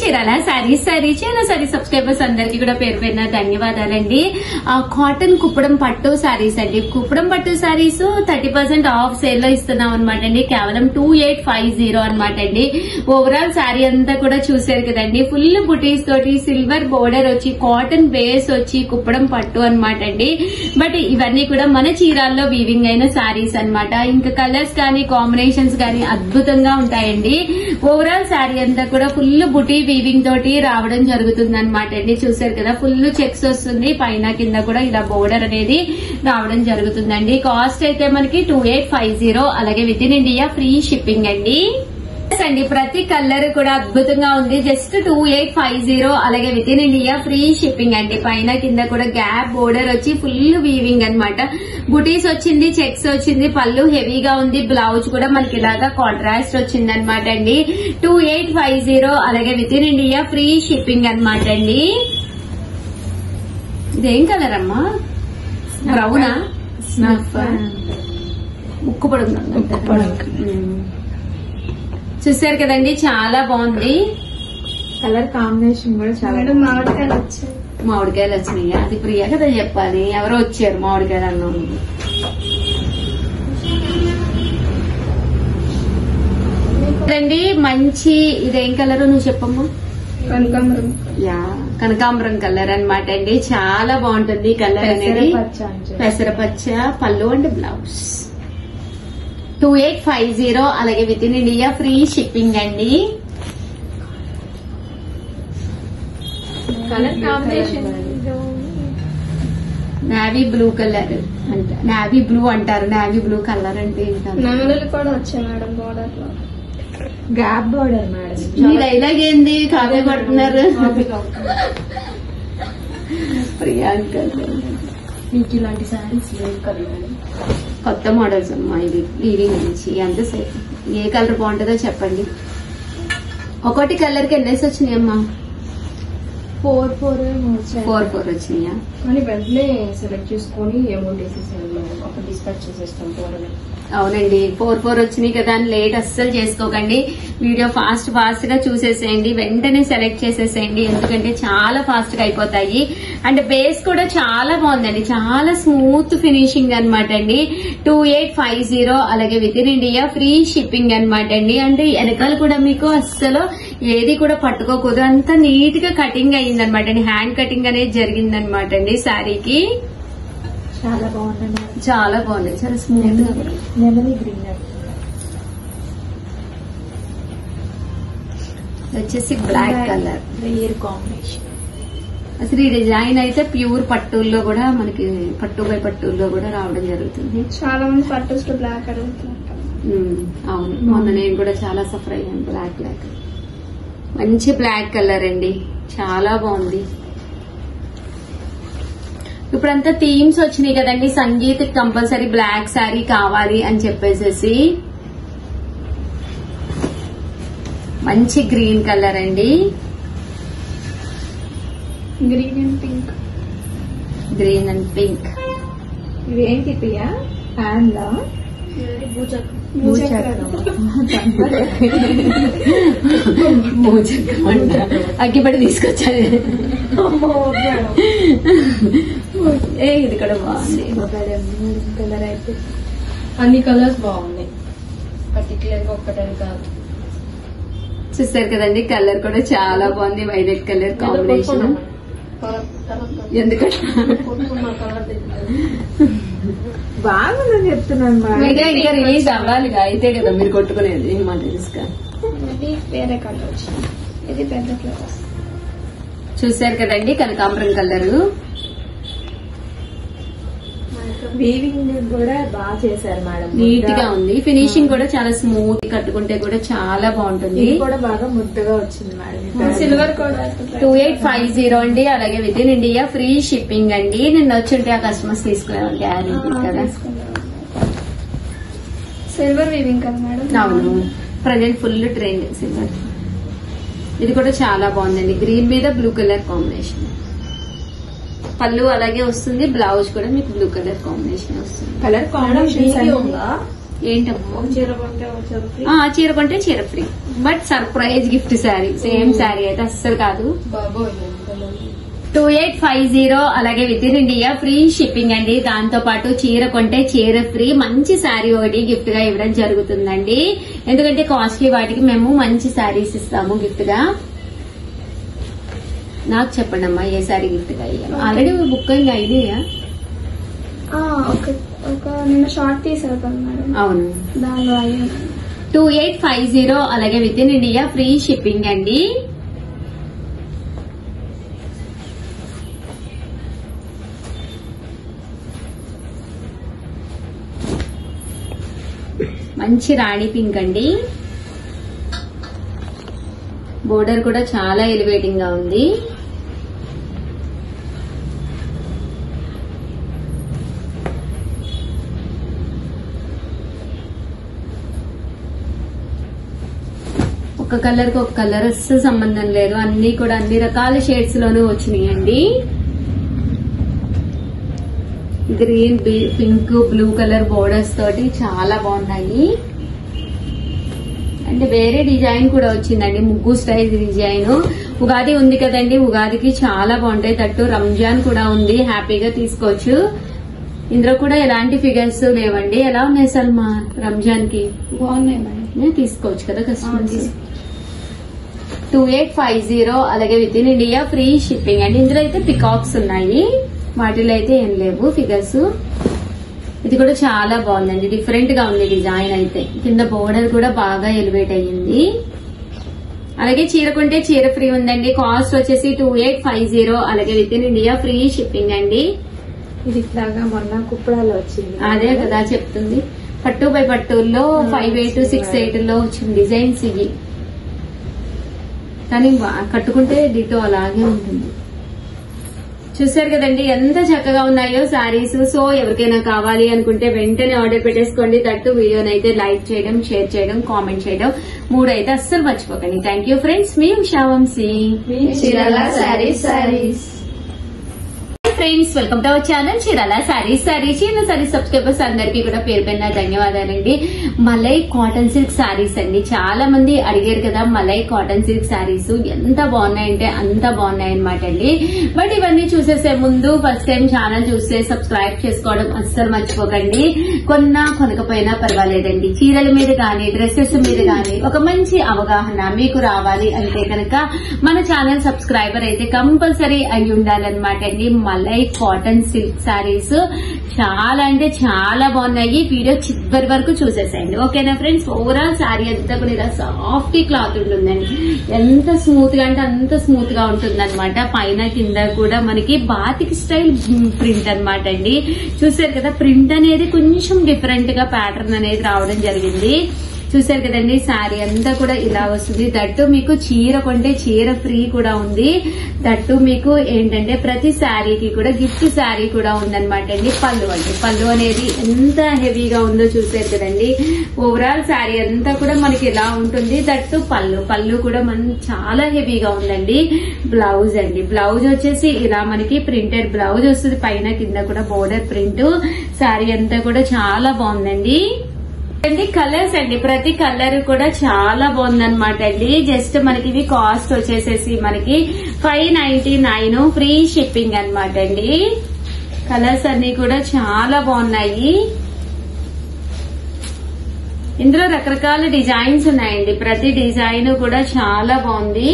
Chirala saris subscribers అందరికి కూడా పేరు పేరున ధన్యవాదాలండి. కాటన్ కుప్పడం పట్టు సారీస్ అండి. కుప్పడం పట్టు సారీస్ 30% ఆఫ్ సేల్ లో ఇస్తున్నాం అనమాట అండి. కేవలం 2850 అనమాట అండి. ఓవరాల్ సారీ అంతా కూడా చూసారు కదండి. ఫుల్ బుటీస్ తోటి సిల్వర్ బోర్డర్ వచ్చి కాటన్ బేస్ వచ్చి కుప్పడం పట్టు అనమాట అండి. బట్ ఇవన్నీ కూడా మన చీరాల్లో వీవింగ్ అయిన సారీస్ అనమాట. ఇంకా కలర్స్ కానీ కాంబినేషన్స్ కానీ అద్భుతంగా ఉంటాయండి. ఓవరాల్ సారీ అంతా కూడా ఫుల్ బుటీ వీవింగ్ తోటి రావడం జరుగుతుంది అనమాట అండి. చూసారు కదా, ఫుల్ చెక్స్ వస్తుంది. పైన కింద కూడా ఇలా బోర్డర్ అనేది రావడం జరుగుతుందండి. కాస్ట్ అయితే మనకి 2850, అలాగే with in India free shipping అండి. అండి ప్రతి కలర్ కూడా అద్భుతంగా ఉంది. జస్ట్ 2850, అలాగే with in India free shipping అండి. పైన కింద కూడా గ్యాప్ బోర్డర్ వచ్చి ఫుల్ వీవింగ్ అనమాట. బుటీస్ వచ్చింది, చెక్స్ వచ్చింది, పళ్ళు హెవీగా ఉంది. బ్లౌజ్ కూడా మనకి ఇలాగా కాంట్రాస్ట్ వచ్చింది అనమాట అండి. 2850, అలాగే with in India free shipping అనమాట అండి. ఇదేం కలర్ అమ్మా? బ్రౌనా? ముక్కు పడుతుంది. చూసారు కదండి, చాలా బాగుంది. కలర్ కాంబినేషన్ కూడా చాలా. మామిడికాయలు వచ్చినాయి. అది ప్రియా కదా చెప్పాలి. ఎవరో వచ్చారు మామిడికాయలు అన్నాను. రండి మంచి ఇదేం కలర్ నువ్వు చెప్పమ్మా? కనకాంబరం. యా, కనకాంబరం కలర్ అనమాట అండి. చాలా బాగుంటుంది కలర్ అనేది. పెసరపచ్చ పళ్ళు అండ్ బ్లౌజ్. 2850, అలాగే with in India free shipping అండి. Colour combination navy blue colour అంట. నావీ బ్లూ అంటారు. నావీ బ్లూ కలర్ అంటే నమలు కూడా వచ్చాయి మేడం. బోర్డర్ లో గ్యాప్ బోర్డర్ మేడం. మీ డైలాగ్ ఏంది? కాపీ పడుతున్నారు ప్రియాంక. మీకు ఇలాంటి శారీస్ లేవు కదా మేడం. కొత్త మోడల్స్ అమ్మా ఇది. వీవింగ్ నుంచి ఎంతసేపు ఏ కలర్ బాగుంటుందో చెప్పండి. ఒకటి కలర్ కి ఎన్నేసి వచ్చినాయి అమ్మా? 4 వచ్చినాయా? కానీ వెంటనే సెలెక్ట్ చేసుకుని అమౌంట్ వేసేసాను. ఒక డిస్పాచ్ చేసేస్తాం. అవునండి, 4 వచ్చినాయి కదా అని లేట్ అస్సలు చేసుకోకండి. వీడియో ఫాస్ట్ గా చూసేసేయండి. వెంటనే సెలెక్ట్ చేసేసేయండి. ఎందుకంటే చాలా ఫాస్ట్ గా అయిపోతాయి. అండ్ బేస్ కూడా చాలా బాగుందండి. చాలా స్మూత్ ఫినిషింగ్ అనమాట అండి. 2850, అలాగే with in India free shipping అనమాట అండి. అంటే వెనకాల కూడా మీకు అస్సలు ఏది కూడా పట్టుకోకూడదు. అంతా నీట్ గా కటింగ్ అయ్యిందనమాట అండి. హ్యాండ్ కటింగ్ అనేది జరిగిందనమాట అండి శారీకి. చాలా బాగుంది. చాలా బాగుంది. చాలా స్మూత్ గా. గ్రీన్ వచ్చేసి బ్లాక్ కలర్ రేర్ కాంబినేషన్. అసలు ఈ డిజైన్ అయితే ప్యూర్ పట్టుల్లో కూడా మనకి పట్టు బై పట్టుల్లో కూడా రావడం జరుగుతుంది. చాలా మంది పట్టుస్ బ్లాక్ అడుగుతున్నారు. అవును, మొన్న నేను కూడా చాలా సఫర్ అయ్యాను. బ్లాక్ మంచి బ్లాక్ కలర్ అండి. చాలా బాగుంది. ఇప్పుడంతా థీమ్స్ వచ్చినాయి కదండి. సంగీత్ కంపల్సరీ బ్లాక్ శారీ కావాలి అని చెప్పేసి మంచి గ్రీన్ కలర్ అండి. Green and pink. Green and pink. ఇవేంటి ప్రియా? హ్యాండ్ లా అగ్గిపడి తీసుకొచ్చాను. ఇది కూడా బాగుంది. కలర్ అయితే అన్ని కలర్స్ బాగున్నాయి. పర్టికులర్ గా ఒక్కటని కాదు. చూస్తారు కదండి, కలర్ కూడా చాలా బాగుంది. Violet colour combination. ఎందుకంటే బాగుందని చెప్తున్నాను. వీడియో ఇంకా రిలీజ్ అవ్వాలిగా, అయితే కదా మీరు కొట్టుకునేది. మా తెలుసుగా వేరే కలర్ వచ్చింది. ఇది పెద్ద ఫ్లవర్స్. చూసారు కదండి, కనకాంబరం కలర్. వీవింగ్ కూడా బాగా చేశారు మేడం. నీట్ గా ఉంది. ఫినిషింగ్ కూడా చాలా స్మూత్. కట్టుకుంటే కూడా చాలా బాగుంటుంది. కూడా బాగా ముద్దగా వచ్చింది మేడం. సిల్వర్ కూడా 2850 అండి. అలాగే with in India free shipping అండి. నిన్న వచ్చుంటే ఆ కస్టమర్స్ తీసుకునేవాళ్ళు గ్యారెంటీ కదా. సిల్వర్ వీవింగ్ కదా మేడం. అవును, ప్రజెంట్ ఫుల్ ట్రెండ్ సిల్వర్. ఇది కూడా చాలా బాగుందండి. గ్రీన్ మీద బ్లూ కలర్ కాంబినేషన్. పళ్ళు అలాగే వస్తుంది. బ్లౌజ్ కూడా మీకు బ్లూ కలర్ కాంబినేషన్ వస్తుంది. కలర్ కాంబినేషన్ ఏంటమ్మా? చీర కొంటే చీర free. But surprise gift sari. Same sari అయితే అస్సలు కాదు. 2850 అలాగే with in India free shipping అండి. దాంతో పాటు చీర కొంటే చీర ఫ్రీ, మంచి శారీ ఒకటి గిఫ్ట్ గా ఇవ్వడం జరుగుతుందండి. ఎందుకంటే కాస్ట్లీ వాటికి మేము మంచి శారీస్ ఇస్తాము గిఫ్ట్ గా. నాకు చెప్పండి అమ్మా ఏ శారీ గిఫ్ట్ గా ఇవ్వాలి. ఆల్రెడీ బుక్ అయింది ఐడియా. నేను షార్ట్ తీసాను మేడం. అవును, దానిలో 2850 అలాగే with in India free shipping అండి. మంచి రాణి పింక్ అండి. బోర్డర్ కూడా చాలా ఎలివేటింగ్ గా ఉంది. ఒక కలర్ కి ఒక కలర్ అస్సలు సంబంధం లేదు. అన్ని కూడా అన్ని రకాల షేడ్స్ లోనూ వచ్చినాయండి. Green, pink, blue colour borders తోటి చాలా బాగున్నాయి. అంటే వేరే డిజైన్ కూడా వచ్చిందండి, ముగ్గు స్టైల్ డిజైన్. ఉగాది ఉంది కదండి, ఉగాదికి చాలా బాగుంటాయి. తట్టు రంజాన్ కూడా ఉంది, హ్యాపీగా తీసుకోవచ్చు. ఇందులో కూడా ఎలాంటి ఫిగర్స్ లేవండి. ఎలా ఉన్నాయి సార్ మా రంజాన్ కి? బాగున్నాయి మేడం, తీసుకోవచ్చు కదా కస్టమర్స్. 2850 అలాగే with in India free shipping అండి. ఇందులో అయితే పికాక్స్ ఉన్నాయి, వాటిలో అయితే ఏం లేవు ఫిగర్స్. ఇది కూడా చాలా బాగుందండి, డిఫరెంట్ గా ఉంది డిజైన్ అయితే. కింద బోర్డర్ కూడా బాగా ఎలివేట్ అయ్యింది. అలాగే చీర కొంటే చీర ఫ్రీ ఉందండి. కాస్ట్ వచ్చేసి 2850 అలాగే with in India free shipping అండి. ఇది ఇట్లాగా మొన్న కుప్పడాలో వచ్చింది. అదే కదా చెప్తుంది. పట్టు బై పట్టుల్లో 58, 68 లో వచ్చిన డిజైన్స్ ఇవి. కానీ కట్టుకుంటే డిటో అలాగే ఉంటుంది. చూసారు కదండి ఎంత చక్కగా ఉన్నాయో శారీస్. సో ఎవరికైనా కావాలి అనుకుంటే వెంటనే ఆర్డర్ పెట్టేసుకోండి. దట్టు వీడియోనైతే లైక్ చేయడం, షేర్ చేయడం, కామెంట్ చేయడం 3 అయితే అస్సలు మర్చిపోకండి. థ్యాంక్ యూ ఫ్రెండ్స్, మీ Usha Vamshi, Chirala sarees. Friends, welcome to our channel Chirala sarees. Chirala sarees subscribers అందరికీ కూడా పేరు పైన ధన్యవాదాలండి. మలై కాటన్ సిల్క్ శారీస్ అండి. చాలా మంది అడిగారు కదా మలై కాటన్ సిల్క్ శారీస్ ఎంత బాగున్నాయంటే అంత బాగున్నాయి అనమాట అండి. బట్ ఇవన్నీ చూసేసే ముందు ఫస్ట్ టైం ఛానల్ చూస్తే సబ్స్క్రైబ్ చేసుకోవడం అస్సలు మర్చిపోకండి. కొనకపోయినా పర్వాలేదండి, చీరల మీద గానీ డ్రెస్సెస్ మీద గానీ ఒక మంచి అవగాహన మీకు రావాలి అంటే కనుక మన ఛానల్ సబ్స్క్రైబర్ అయితే కంపల్సరీ అయి ఉండాలన్నమాట అండి. మలై కాటన్ సిల్క్ శారీస్ చాలా అంటే చాలా బాగున్నాయి. వీడియో చివరి వరకు చూసేసేయండి, ఓకేనా ఫ్రెండ్స్. ఓవరాల్ శారీ అంతా కూడా ఇలా సాఫ్ట్ క్లాత్ ఉంటుందండి. ఎంత స్మూత్ గా అంటే అంత స్మూత్ గా ఉంటుంది అనమాట. పైన కింద కూడా మనకి బాతిక్ స్టైల్ ప్రింట్ అనమాట అండి. చూసారు కదా, ప్రింట్ అనేది కొంచెం డిఫరెంట్ గా ప్యాటర్న్ అనేది రావడం జరిగింది. చూసారు కదండి, శారీ అంతా కూడా ఇలా వస్తుంది. దట్టు మీకు చీర కొంటే చీర ఫ్రీ కూడా ఉంది. దట్టు మీకు ఏంటంటే ప్రతి శారీకి కూడా గిఫ్ట్ శారీ కూడా ఉందన్నమాట అండి. పళ్ళు అనేది ఎంత హెవీగా ఉందో చూసారు కదండి. ఓవరాల్ శారీ అంతా కూడా మనకి ఇలా ఉంటుంది. దట్టు పళ్ళు కూడా చాలా హెవీగా ఉందండి. బ్లౌజ్ అండి, బ్లౌజ్ వచ్చేసి ఇలా మనకి ప్రింటెడ్ బ్లౌజ్ వస్తుంది. పైన కింద కూడా బోర్డర్ ప్రింట్. శారీ అంతా కూడా చాలా బాగుందండి. కలర్స్ అండి, ప్రతి కలర్ కూడా చాలా బాగుందన్నమాట అండి. జస్ట్ మనకి ఇవి కాస్ట్ వచ్చేసేసి మనకి 599 ఫ్రీ షిప్పింగ్ అనమాట అండి. కలర్స్ అన్ని కూడా చాలా బాగున్నాయి. ఇందులో రకరకాల డిజైన్స్ ఉన్నాయండి. ప్రతి డిజైన్ కూడా చాలా బాగుంది,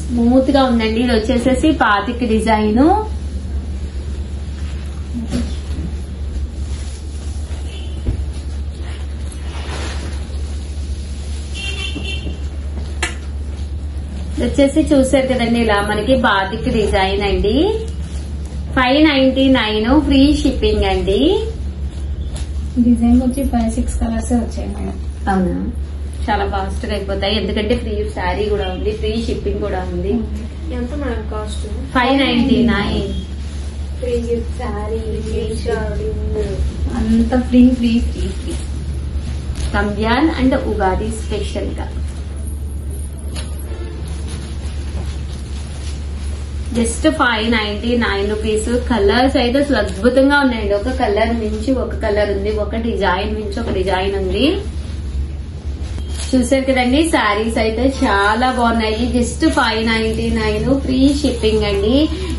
స్మూత్ గా ఉందండి. ఇది వచ్చేసేసి పాతిక్ డిజైన్. వచ్చేసి చూసారు కదండి, ఇలా మనకి బాతిక్ డిజైన్ అండి. 599 ఫ్రీ షిప్పింగ్ అండి. డిజైన్ వచ్చి 5-6 కలర్స్ వచ్చాయి మేడం. అవునా, చాలా ఫాస్ట్ గా అయిపోతాయి ఎందుకంటే ఫ్రీ శారీ కూడా ఉంది, ఫ్రీ షిప్పింగ్ కూడా ఉంది. ఎంత madam cost? 599. Free gift sari, అంత free. Ramzan and Ugadi special గా జస్ట్ 599 రూపీస్. కలర్స్ అయితే అసలు అద్భుతంగా ఉన్నాయండి. ఒక కలర్ మించి ఒక కలర్ ఉంది, ఒక డిజైన్ మించి ఒక డిజైన్ ఉంది. చూసారు కదండి, శారీస్ అయితే చాలా బాగున్నాయి. జస్ట్ 599 ఫ్రీ షిప్పింగ్ అండి.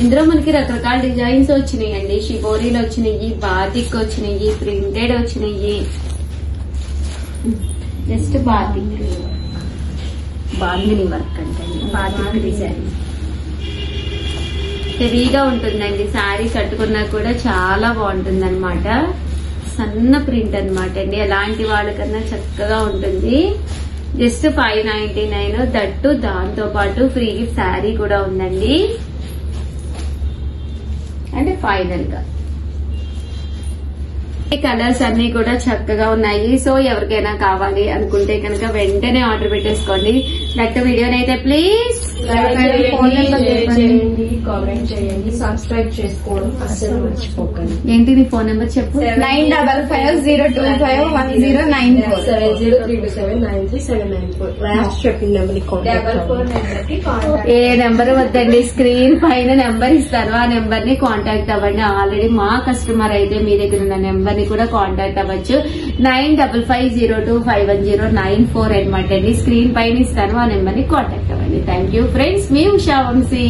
ఇందులో మనకి రకరకాల డిజైన్స్ వచ్చినాయి అండి. షిబోరీలు వచ్చినాయి, బాతిక్ వచ్చినాయి, ప్రింటెడ్ వచ్చినాయి. జస్ట్ బాతిక్ బాందిని వర్క్ అంటే బాతిక్ డిజైన్ హెవీగా ఉంటుందండి. శారీ కట్టుకున్నా కూడా చాలా బాగుంటుంది అనమాట. సన్న ప్రింట్ అనమాట అండి. ఎలాంటి వాళ్ళకన్నా చక్కగా ఉంటుంది. Just 599 that. దాంతో పాటు ఫ్రీ శారీ కూడా ఉందండి. అంటే ఫైనల్ గా ఈ కలర్స్ అన్ని కూడా చక్కగా ఉన్నాయి. సో ఎవరికైనా కావాలి అనుకుంటే కనుక వెంటనే ఆర్డర్ పెట్టేసుకోండి. దట్ వీడియోనైతే ప్లీజ్ కామెంట్ చేయండి, సబ్స్క్రైబ్ చేసుకోవడం అస్సలు మర్చిపోకండి. ఏంటి నీ ఫోన్ నెంబర్ చెప్పు. 9550251094 7032793794 లాస్ట్ చెప్పిన నెంబర్ కాంటాక్ట్. ఏ నెంబర్ వద్దండి, స్క్రీన్ పైన నెంబర్ ఇస్తారు. ఆ నెంబర్ ని కాంటాక్ట్ అవ్వండి. ఆల్రెడీ మా కస్టమర్ అయితే మీ దగ్గర ఉన్న నెంబర్ ని కూడా కాంటాక్ట్ అవ్వచ్చు. 9550251094 అనమాట అండి. స్క్రీన్ పైన ఇస్తాను, ఆ నెంబర్ ని కాంటాక్ట్ అవ్వండి. థ్యాంక్ యూ ఫ్రెండ్స్, మీ ఉషా వంశీ.